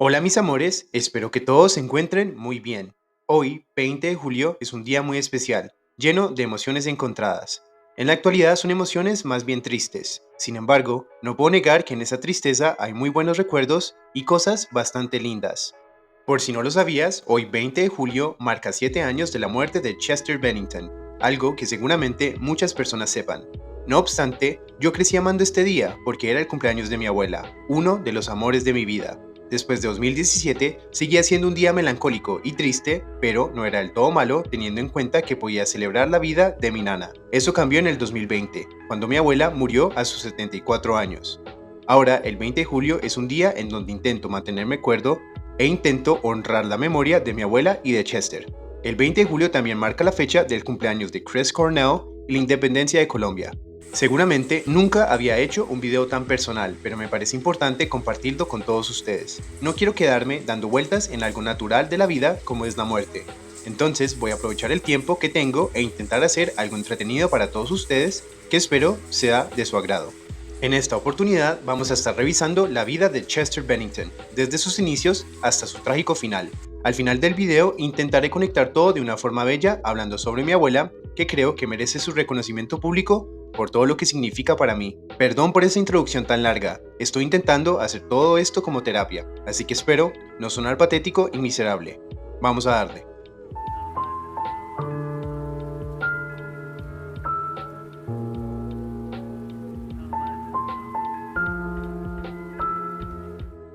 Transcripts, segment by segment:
Hola mis amores, espero que todos se encuentren muy bien. Hoy, 20 de julio, es un día muy especial, lleno de emociones encontradas. En la actualidad son emociones más bien tristes. Sin embargo, no puedo negar que en esa tristeza hay muy buenos recuerdos y cosas bastante lindas. Por si no lo sabías, hoy 20 de julio marca 7 años de la muerte de Chester Bennington, algo que seguramente muchas personas sepan. No obstante, yo crecí amando este día porque era el cumpleaños de mi abuela, uno de los amores de mi vida. Después de 2017, seguía siendo un día melancólico y triste, pero no era del todo malo teniendo en cuenta que podía celebrar la vida de mi nana. Eso cambió en el 2020, cuando mi abuela murió a sus 74 años. Ahora, el 20 de julio es un día en donde intento mantenerme cuerdo e intento honrar la memoria de mi abuela y de Chester. El 20 de julio también marca la fecha del cumpleaños de Chris Cornell y la independencia de Colombia. Seguramente nunca había hecho un video tan personal, pero me parece importante compartirlo con todos ustedes. No quiero quedarme dando vueltas en algo natural de la vida como es la muerte. Entonces voy a aprovechar el tiempo que tengo e intentar hacer algo entretenido para todos ustedes que espero sea de su agrado. En esta oportunidad vamos a estar revisando la vida de Chester Bennington, desde sus inicios hasta su trágico final. Al final del video intentaré conectar todo de una forma bella hablando sobre mi abuela, que creo que merece su reconocimiento público por todo lo que significa para mí. Perdón por esa introducción tan larga, estoy intentando hacer todo esto como terapia, así que espero no sonar patético y miserable. Vamos a darle.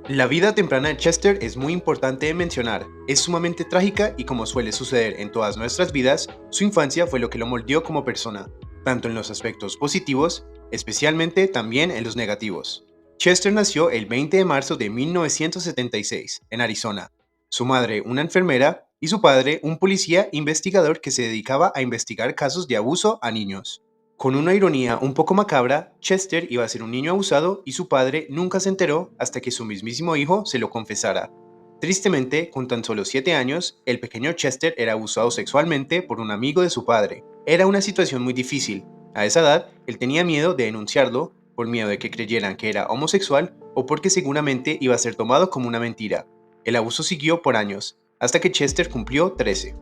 La vida temprana de Chester es muy importante de mencionar, es sumamente trágica y como suele suceder en todas nuestras vidas, su infancia fue lo que lo moldeó como persona, tanto en los aspectos positivos, especialmente también en los negativos. Chester nació el 20 de marzo de 1976, en Arizona. Su madre, una enfermera, y su padre, un policía investigador que se dedicaba a investigar casos de abuso a niños. Con una ironía un poco macabra, Chester iba a ser un niño abusado y su padre nunca se enteró hasta que su mismísimo hijo se lo confesara. Tristemente, con tan solo 7 años, el pequeño Chester era abusado sexualmente por un amigo de su padre. Era una situación muy difícil. A esa edad, él tenía miedo de denunciarlo, por miedo de que creyeran que era homosexual o porque seguramente iba a ser tomado como una mentira. El abuso siguió por años, hasta que Chester cumplió 13.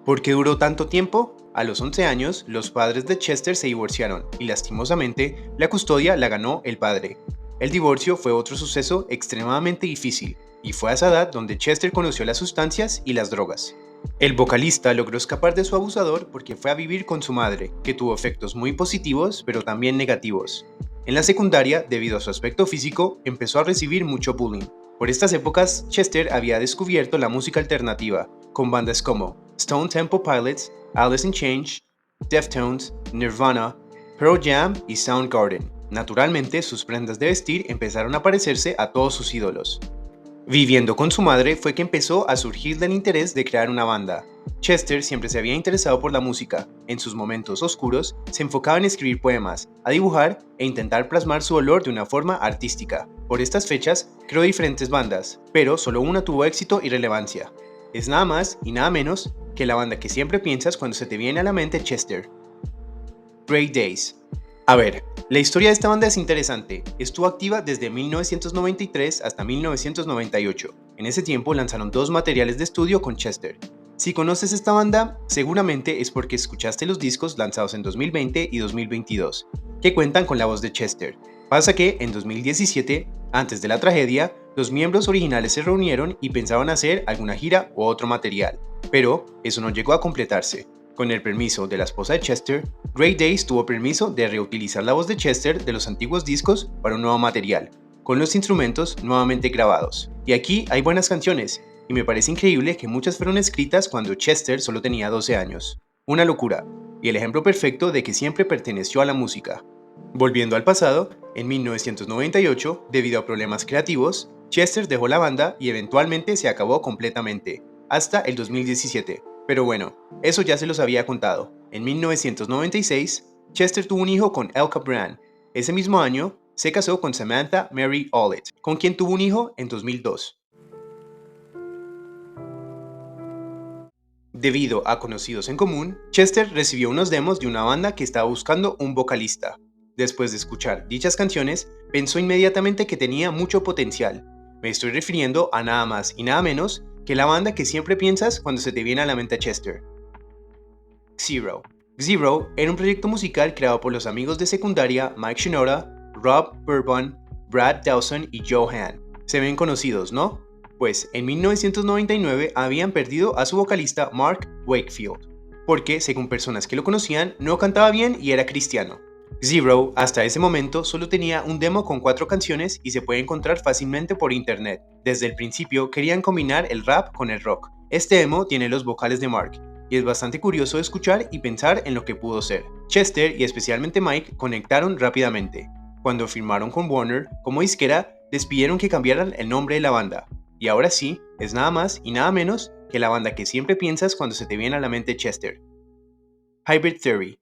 ¿Por qué duró tanto tiempo? A los 11 años, los padres de Chester se divorciaron y lastimosamente la custodia la ganó el padre. El divorcio fue otro suceso extremadamente difícil y fue a esa edad donde Chester conoció las sustancias y las drogas. El vocalista logró escapar de su abusador porque fue a vivir con su madre, que tuvo efectos muy positivos pero también negativos. En la secundaria, debido a su aspecto físico, empezó a recibir mucho bullying. Por estas épocas, Chester había descubierto la música alternativa, con bandas como Stone Temple Pilots, Alice in Chains, Deftones, Nirvana, Pearl Jam y Soundgarden. Naturalmente, sus prendas de vestir empezaron a parecerse a todos sus ídolos. Viviendo con su madre fue que empezó a surgirle el interés de crear una banda. Chester siempre se había interesado por la música. En sus momentos oscuros, se enfocaba en escribir poemas, a dibujar e intentar plasmar su dolor de una forma artística. Por estas fechas, creó diferentes bandas, pero solo una tuvo éxito y relevancia. Es nada más y nada menos que la banda que siempre piensas cuando se te viene a la mente Chester, Grey Days. A ver, la historia de esta banda es interesante. Estuvo activa desde 1993 hasta 1998. En ese tiempo lanzaron dos materiales de estudio con Chester. Si conoces esta banda, seguramente es porque escuchaste los discos lanzados en 2020 y 2022, que cuentan con la voz de Chester. Pasa que en 2017, antes de la tragedia, los miembros originales se reunieron y pensaban hacer alguna gira o otro material, pero eso no llegó a completarse. Con el permiso de la esposa de Chester, Grey Days tuvo permiso de reutilizar la voz de Chester de los antiguos discos para un nuevo material, con los instrumentos nuevamente grabados. Y aquí hay buenas canciones, y me parece increíble que muchas fueron escritas cuando Chester solo tenía 12 años. Una locura, y el ejemplo perfecto de que siempre perteneció a la música. Volviendo al pasado, en 1998, debido a problemas creativos, Chester dejó la banda y eventualmente se acabó completamente, hasta el 2017. Pero bueno, eso ya se los había contado. En 1996, Chester tuvo un hijo con Elka Brand. Ese mismo año, se casó con Samantha Mary Ollett, con quien tuvo un hijo en 2002. Debido a conocidos en común, Chester recibió unos demos de una banda que estaba buscando un vocalista. Después de escuchar dichas canciones, pensó inmediatamente que tenía mucho potencial. Me estoy refiriendo a nada más y nada menos que la banda que siempre piensas cuando se te viene a la mente Chester. Xero. Xero era un proyecto musical creado por los amigos de secundaria Mike Shinoda, Rob Bourbon, Brad Dawson y Joe Hahn. Se ven conocidos, ¿no? Pues en 1999 habían perdido a su vocalista Mark Wakefield, porque según personas que lo conocían, no cantaba bien y era cristiano. Xero hasta ese momento solo tenía un demo con 4 canciones y se puede encontrar fácilmente por internet. Desde el principio querían combinar el rap con el rock. Este demo tiene los vocales de Mark, y es bastante curioso escuchar y pensar en lo que pudo ser. Chester y especialmente Mike conectaron rápidamente. Cuando firmaron con Warner como disquera, les pidieron que cambiaran el nombre de la banda. Y ahora sí, es nada más y nada menos que la banda que siempre piensas cuando se te viene a la mente Chester. Hybrid Theory.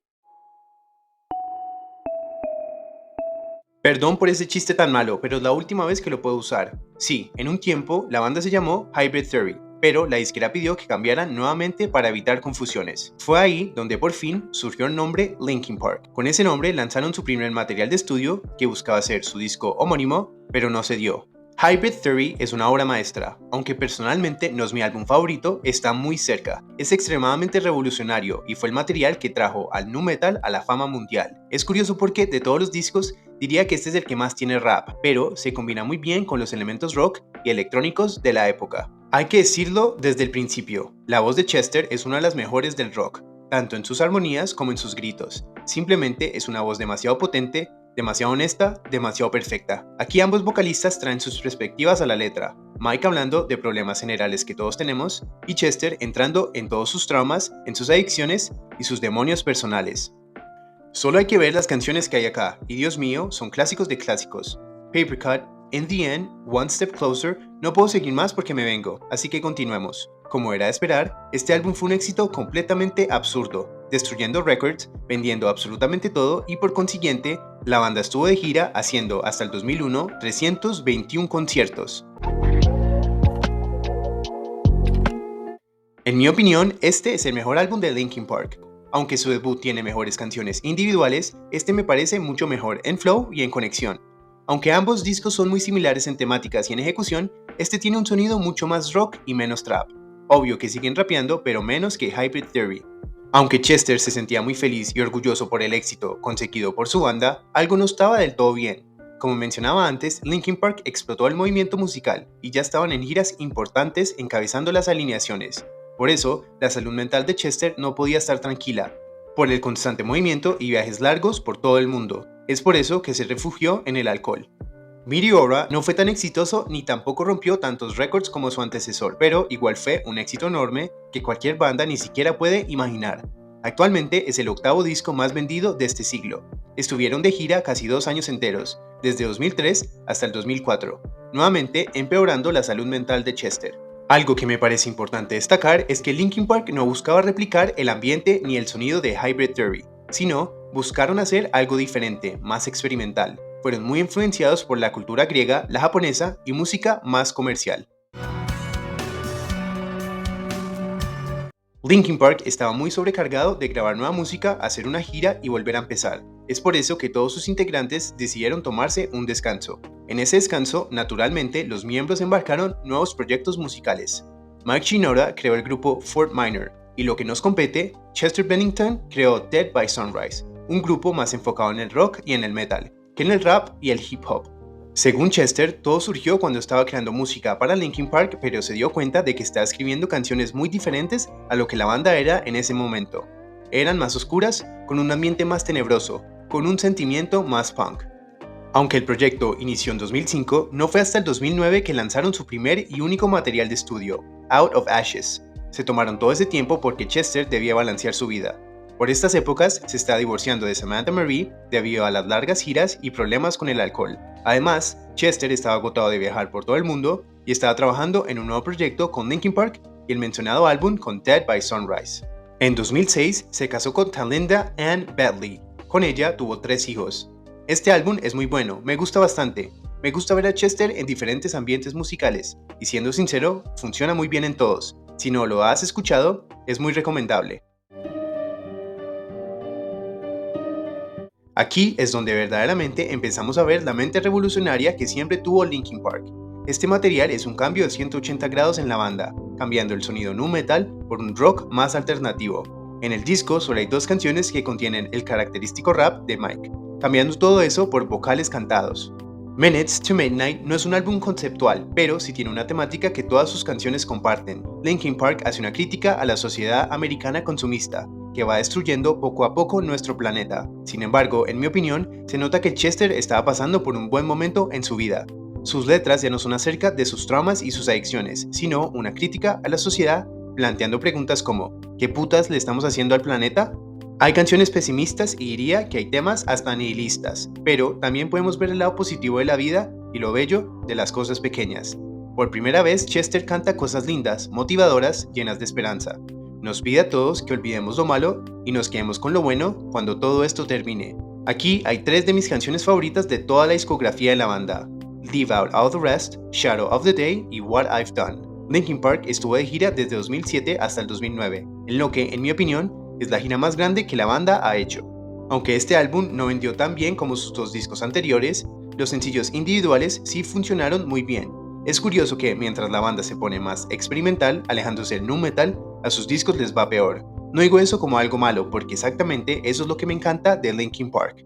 Perdón por ese chiste tan malo, pero es la última vez que lo puedo usar. Sí, en un tiempo la banda se llamó Hybrid Theory, pero la disquera pidió que cambiaran nuevamente para evitar confusiones. Fue ahí donde por fin surgió el nombre Linkin Park. Con ese nombre lanzaron su primer material de estudio, que buscaba ser su disco homónimo, pero no se dio. Hybrid Theory es una obra maestra, aunque personalmente no es mi álbum favorito, está muy cerca. Es extremadamente revolucionario y fue el material que trajo al nu metal a la fama mundial. Es curioso porque de todos los discos diría que este es el que más tiene rap, pero se combina muy bien con los elementos rock y electrónicos de la época. Hay que decirlo desde el principio, la voz de Chester es una de las mejores del rock, tanto en sus armonías como en sus gritos. Simplemente es una voz demasiado potente, demasiado honesta, demasiado perfecta. Aquí ambos vocalistas traen sus perspectivas a la letra, Mike hablando de problemas generales que todos tenemos y Chester entrando en todos sus traumas, en sus adicciones y sus demonios personales. Solo hay que ver las canciones que hay acá, y Dios mío, son clásicos de clásicos. Paper Cut, In the End, One Step Closer, no puedo seguir más porque me vengo, así que continuemos. Como era de esperar, este álbum fue un éxito completamente absurdo, destruyendo records, vendiendo absolutamente todo y por consiguiente, la banda estuvo de gira haciendo hasta el 2001 321 conciertos. En mi opinión, este es el mejor álbum de Linkin Park. Aunque su debut tiene mejores canciones individuales, este me parece mucho mejor en flow y en conexión. Aunque ambos discos son muy similares en temáticas y en ejecución, este tiene un sonido mucho más rock y menos trap. Obvio que siguen rapeando, pero menos que Hybrid Theory. Aunque Chester se sentía muy feliz y orgulloso por el éxito conseguido por su banda, algo no estaba del todo bien. Como mencionaba antes, Linkin Park explotó el movimiento musical y ya estaban en giras importantes encabezando las alineaciones. Por eso, la salud mental de Chester no podía estar tranquila, por el constante movimiento y viajes largos por todo el mundo. Es por eso que se refugió en el alcohol. Meteora no fue tan exitoso ni tampoco rompió tantos récords como su antecesor, pero igual fue un éxito enorme que cualquier banda ni siquiera puede imaginar. Actualmente es el octavo disco más vendido de este siglo. Estuvieron de gira casi 2 años enteros, desde 2003 hasta el 2004, nuevamente empeorando la salud mental de Chester. Algo que me parece importante destacar es que Linkin Park no buscaba replicar el ambiente ni el sonido de Hybrid Theory, sino buscaron hacer algo diferente, más experimental. Fueron muy influenciados por la cultura griega, la japonesa y música más comercial. Linkin Park estaba muy sobrecargado de grabar nueva música, hacer una gira y volver a empezar. Es por eso que todos sus integrantes decidieron tomarse un descanso. En ese descanso, naturalmente, los miembros embarcaron nuevos proyectos musicales. Mike Shinoda creó el grupo Fort Minor, y lo que nos compete, Chester Bennington creó Dead by Sunrise, un grupo más enfocado en el rock y en el metal, que en el rap y el hip hop. Según Chester, todo surgió cuando estaba creando música para Linkin Park, pero se dio cuenta de que estaba escribiendo canciones muy diferentes a lo que la banda era en ese momento. Eran más oscuras, con un ambiente más tenebroso, con un sentimiento más punk. Aunque el proyecto inició en 2005, no fue hasta el 2009 que lanzaron su primer y único material de estudio, Out of Ashes. Se tomaron todo ese tiempo porque Chester debía balancear su vida. Por estas épocas se estaba divorciando de Samantha Marie debido a las largas giras y problemas con el alcohol. Además, Chester estaba agotado de viajar por todo el mundo y estaba trabajando en un nuevo proyecto con Linkin Park y el mencionado álbum con Dead by Sunrise. En 2006 se casó con Talinda Ann Badley. Con ella tuvo 3 hijos. Este álbum es muy bueno, me gusta bastante. Me gusta ver a Chester en diferentes ambientes musicales y siendo sincero, funciona muy bien en todos. Si no lo has escuchado, es muy recomendable. Aquí es donde verdaderamente empezamos a ver la mente revolucionaria que siempre tuvo Linkin Park. Este material es un cambio de 180 grados en la banda, cambiando el sonido nu metal por un rock más alternativo. En el disco solo hay dos canciones que contienen el característico rap de Mike, cambiando todo eso por vocales cantados. Minutes to Midnight no es un álbum conceptual, pero sí tiene una temática que todas sus canciones comparten. Linkin Park hace una crítica a la sociedad americana consumista, que va destruyendo poco a poco nuestro planeta. Sin embargo, en mi opinión, se nota que Chester estaba pasando por un buen momento en su vida. Sus letras ya no son acerca de sus traumas y sus adicciones, sino una crítica a la sociedad, planteando preguntas como ¿qué putas le estamos haciendo al planeta? Hay canciones pesimistas y diría que hay temas hasta nihilistas, pero también podemos ver el lado positivo de la vida y lo bello de las cosas pequeñas. Por primera vez, Chester canta cosas lindas, motivadoras, llenas de esperanza. Nos pide a todos que olvidemos lo malo y nos quedemos con lo bueno cuando todo esto termine. Aquí hay tres de mis canciones favoritas de toda la discografía de la banda: Leave Out All the Rest, Shadow of the Day y What I've Done. Linkin Park estuvo de gira desde 2007 hasta el 2009, en lo que, en mi opinión, es la gira más grande que la banda ha hecho. Aunque este álbum no vendió tan bien como sus dos discos anteriores, los sencillos individuales sí funcionaron muy bien. Es curioso que mientras la banda se pone más experimental, alejándose del nu metal, a sus discos les va peor. No digo eso como algo malo, porque exactamente eso es lo que me encanta de Linkin Park.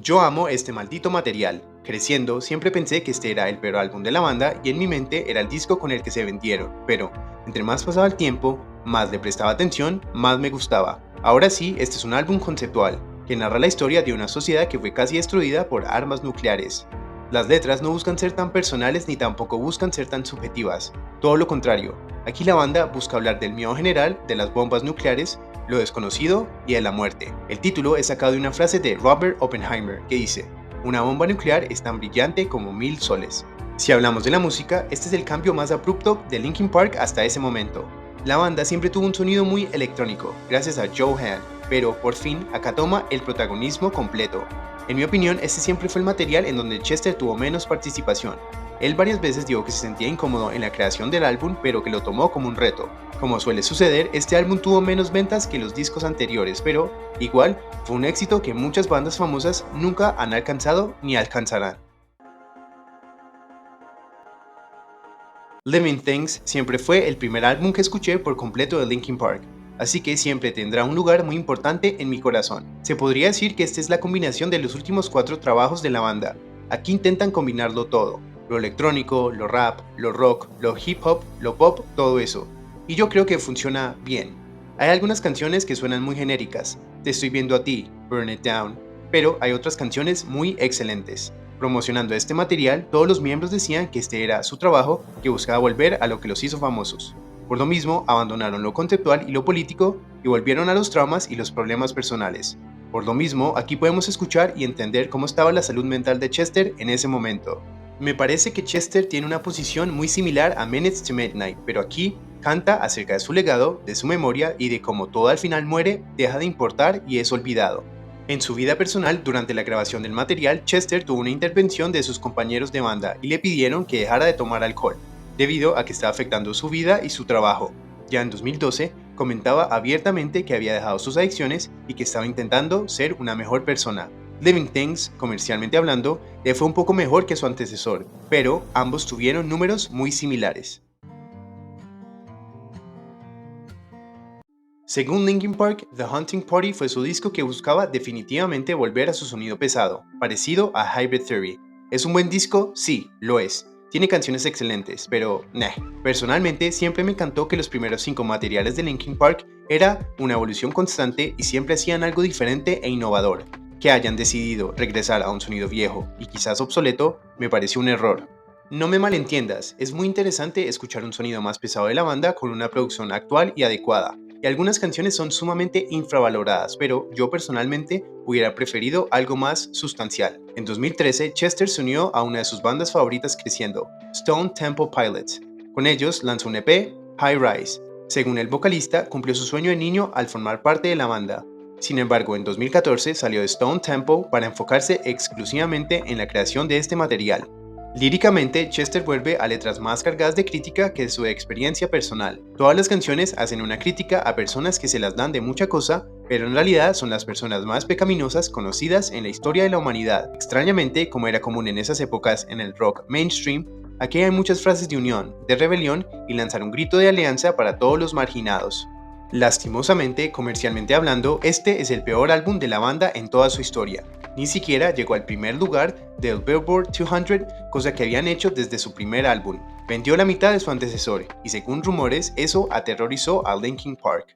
Yo amo este maldito material. Creciendo, siempre pensé que este era el peor álbum de la banda y en mi mente era el disco con el que se vendieron, pero entre más pasaba el tiempo, más le prestaba atención, más me gustaba. Ahora sí, este es un álbum conceptual, que narra la historia de una sociedad que fue casi destruida por armas nucleares. Las letras no buscan ser tan personales ni tampoco buscan ser tan subjetivas, todo lo contrario. Aquí la banda busca hablar del miedo general, de las bombas nucleares, lo desconocido y de la muerte. El título es sacado de una frase de Robert Oppenheimer que dice: una bomba nuclear es tan brillante como 1000 soles. Si hablamos de la música, este es el cambio más abrupto de Linkin Park hasta ese momento. La banda siempre tuvo un sonido muy electrónico, gracias a Joe Hahn, pero por fin acá toma el protagonismo completo. En mi opinión, este siempre fue el material en donde Chester tuvo menos participación. Él varias veces dijo que se sentía incómodo en la creación del álbum, pero que lo tomó como un reto. Como suele suceder, este álbum tuvo menos ventas que los discos anteriores, pero igual fue un éxito que muchas bandas famosas nunca han alcanzado ni alcanzarán. Living Things siempre fue el primer álbum que escuché por completo de Linkin Park, así que siempre tendrá un lugar muy importante en mi corazón. Se podría decir que esta es la combinación de los últimos 4 trabajos de la banda. Aquí intentan combinarlo todo: lo electrónico, lo rap, lo rock, lo hip hop, lo pop, todo eso. Y yo creo que funciona bien. Hay algunas canciones que suenan muy genéricas: Te estoy viendo a ti, Burn It Down, pero hay otras canciones muy excelentes. Promocionando este material, todos los miembros decían que este era su trabajo, que buscaba volver a lo que los hizo famosos. Por lo mismo, abandonaron lo conceptual y lo político y volvieron a los traumas y los problemas personales. Por lo mismo, aquí podemos escuchar y entender cómo estaba la salud mental de Chester en ese momento. Me parece que Chester tiene una posición muy similar a Minutes to Midnight, pero aquí canta acerca de su legado, de su memoria y de cómo todo al final muere, deja de importar y es olvidado. En su vida personal, durante la grabación del material, Chester tuvo una intervención de sus compañeros de banda y le pidieron que dejara de tomar alcohol, debido a que estaba afectando su vida y su trabajo. Ya en 2012, comentaba abiertamente que había dejado sus adicciones y que estaba intentando ser una mejor persona. Living Things, comercialmente hablando, le fue un poco mejor que su antecesor, pero ambos tuvieron números muy similares. Según Linkin Park, The Hunting Party fue su disco que buscaba definitivamente volver a su sonido pesado, parecido a Hybrid Theory. ¿Es un buen disco? Sí, lo es. Tiene canciones excelentes, pero nah. Personalmente siempre me encantó que los primeros 5 materiales de Linkin Park era una evolución constante y siempre hacían algo diferente e innovador. Que hayan decidido regresar a un sonido viejo y quizás obsoleto me pareció un error. No me malentiendas, es muy interesante escuchar un sonido más pesado de la banda con una producción actual y adecuada, y algunas canciones son sumamente infravaloradas, pero yo personalmente hubiera preferido algo más sustancial. En 2013, Chester se unió a una de sus bandas favoritas creciendo, Stone Temple Pilots. Con ellos lanzó un EP, High Rise. Según el vocalista, cumplió su sueño de niño al formar parte de la banda. Sin embargo, en 2014 salió de Stone Temple para enfocarse exclusivamente en la creación de este material. Líricamente, Chester vuelve a letras más cargadas de crítica que de su experiencia personal. Todas las canciones hacen una crítica a personas que se las dan de mucha cosa, pero en realidad son las personas más pecaminosas conocidas en la historia de la humanidad. Extrañamente, como era común en esas épocas en el rock mainstream, aquí hay muchas frases de unión, de rebelión y lanzar un grito de alianza para todos los marginados. Lastimosamente, comercialmente hablando, este es el peor álbum de la banda en toda su historia. Ni siquiera llegó al primer lugar del Billboard 200, cosa que habían hecho desde su primer álbum. Vendió la mitad de su antecesor, y según rumores, eso aterrorizó a Linkin Park.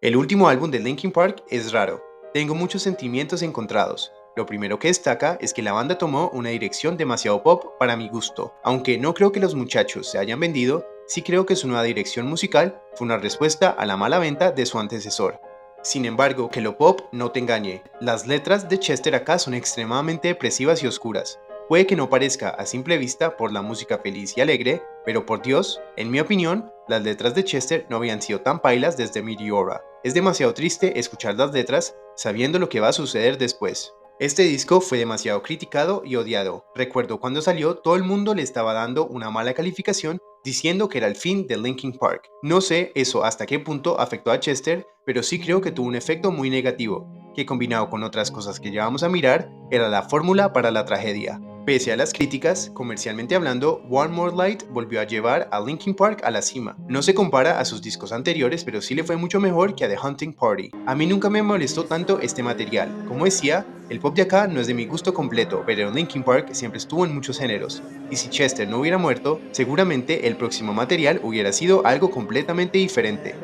El último álbum de Linkin Park es raro. Tengo muchos sentimientos encontrados. Lo primero que destaca es que la banda tomó una dirección demasiado pop para mi gusto. Aunque no creo que los muchachos se hayan vendido, sí creo que su nueva dirección musical fue una respuesta a la mala venta de su antecesor. Sin embargo, que lo pop no te engañe, las letras de Chester acá son extremadamente depresivas y oscuras. Puede que no parezca a simple vista por la música feliz y alegre, pero por Dios, en mi opinión, las letras de Chester no habían sido tan pailas desde Meteora. Es demasiado triste escuchar las letras sabiendo lo que va a suceder después. Este disco fue demasiado criticado y odiado. Recuerdo cuando salió, todo el mundo le estaba dando una mala calificación diciendo que era el fin de Linkin Park. No sé eso hasta qué punto afectó a Chester, pero sí creo que tuvo un efecto muy negativo, que combinado con otras cosas que llevamos a mirar, era la fórmula para la tragedia. Pese a las críticas, comercialmente hablando, One More Light volvió a llevar a Linkin Park a la cima. No se compara a sus discos anteriores, pero sí le fue mucho mejor que a The Hunting Party. A mí nunca me molestó tanto este material. Como decía, el pop de acá no es de mi gusto completo, pero Linkin Park siempre estuvo en muchos géneros. Y si Chester no hubiera muerto, seguramente el próximo material hubiera sido algo completamente diferente.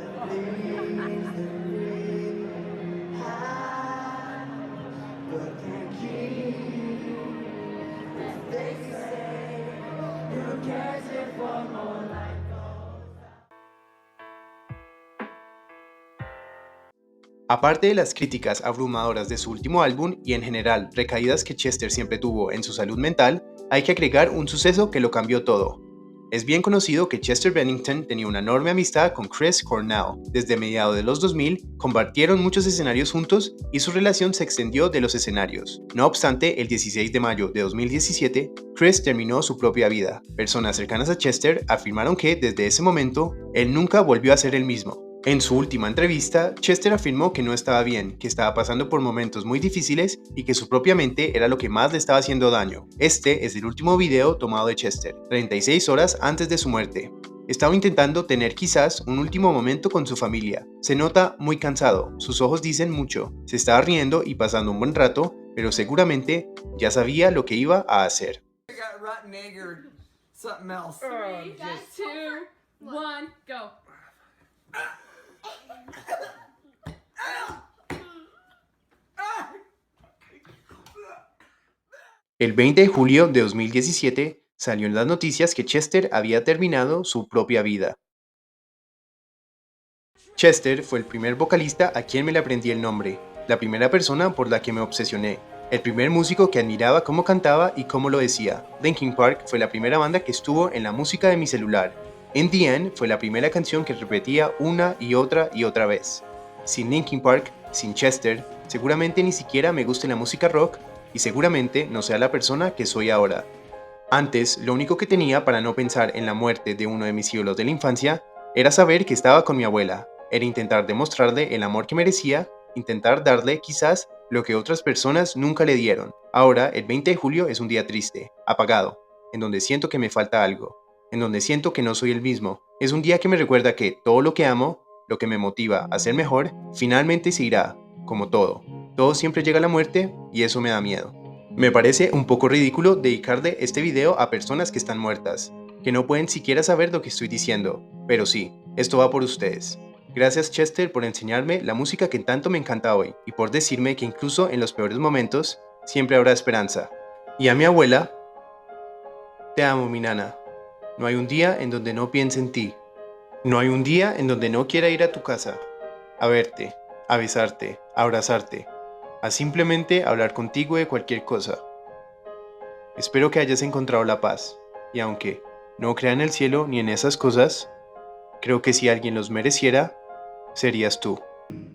Aparte de las críticas abrumadoras de su último álbum y en general recaídas que Chester siempre tuvo en su salud mental, hay que agregar un suceso que lo cambió todo. Es bien conocido que Chester Bennington tenía una enorme amistad con Chris Cornell. Desde mediados de los 2000 compartieron muchos escenarios juntos y su relación se extendió de los escenarios. No obstante, el 16 de mayo de 2017, Chris terminó su propia vida. Personas cercanas a Chester afirmaron que desde ese momento, él nunca volvió a ser el mismo. En su última entrevista, Chester afirmó que no estaba bien, que estaba pasando por momentos muy difíciles y que su propia mente era lo que más le estaba haciendo daño. Este es el último video tomado de Chester, 36 horas antes de su muerte. Estaba intentando tener quizás un último momento con su familia. Se nota muy cansado, sus ojos dicen mucho, se estaba riendo y pasando un buen rato, pero seguramente ya sabía lo que iba a hacer. El 20 de julio de 2017 salió en las noticias que Chester había terminado su propia vida. Chester fue el primer vocalista a quien me le aprendí el nombre, la primera persona por la que me obsesioné, el primer músico que admiraba cómo cantaba y cómo lo decía. Linkin Park fue la primera banda que estuvo en la música de mi celular. In the End fue la primera canción que repetía una y otra vez. Sin Linkin Park, sin Chester, seguramente ni siquiera me guste la música rock y seguramente no sea la persona que soy ahora. Antes, lo único que tenía para no pensar en la muerte de uno de mis ídolos de la infancia era saber que estaba con mi abuela, era intentar demostrarle el amor que merecía, intentar darle quizás lo que otras personas nunca le dieron. Ahora, el 20 de julio es un día triste, apagado, en donde siento que me falta algo, en donde siento que no soy el mismo. Es un día que me recuerda que todo lo que amo, lo que me motiva a ser mejor, finalmente se irá, como todo. Todo siempre llega a la muerte y eso me da miedo. Me parece un poco ridículo dedicarle este video a personas que están muertas, que no pueden siquiera saber lo que estoy diciendo, pero sí, esto va por ustedes. Gracias Chester por enseñarme la música que tanto me encanta hoy y por decirme que incluso en los peores momentos siempre habrá esperanza. Y a mi abuela, te amo mi nana. No hay un día en donde no piense en ti. No hay un día en donde no quiera ir a tu casa, a verte, a besarte, a abrazarte, a simplemente hablar contigo de cualquier cosa. Espero que hayas encontrado la paz, y aunque no crea en el cielo ni en esas cosas, creo que si alguien los mereciera, serías tú.